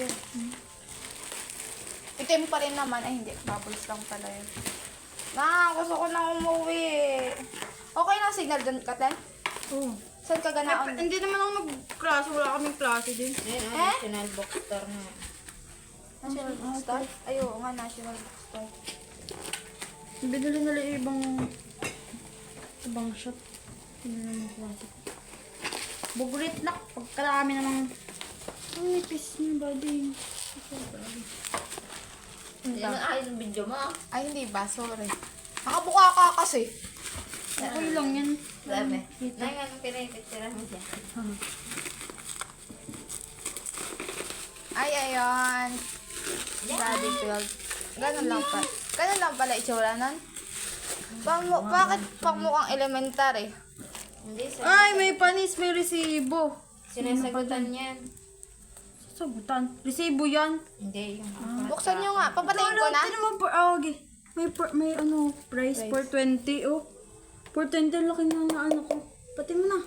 Sige. Itim pa rin naman. Ay, hindi. Bubbles lang pala yun. Gusto ko na umuwi. Okay na signal dyan, Kate? Oo. Saan ka ganaon? Hindi naman ako nag-klase. Wala kaming klase din. National Bookstore na. National Bookstore? Ay, oo nga, National Bookstore. Binili nila ibang shop. Hindi naman klase. Bugulit na. Pagkarami namang... Ay, nipis niya, buddy. Hindi na ayos yung video mo. Ay, hindi ba? Sorry. Nakabuka ka kasi. Okay lang yan. Sabi. Nangan, pinipicture mo siya. Ay, ayun. Body build. Ganun lang pa. Ganun lang pala itsura nun. Bakit pang mukhang elementary? Hindi, Ay, may panis, may resibo. sinasagutan yan. Sagutan. Resibo yan. Hindi, yung Buksan nyo nga. Papatayin ko na. Ito naman po, okay. May price, Price. 420, oh. 420, laki na ano ko. Pati mo na.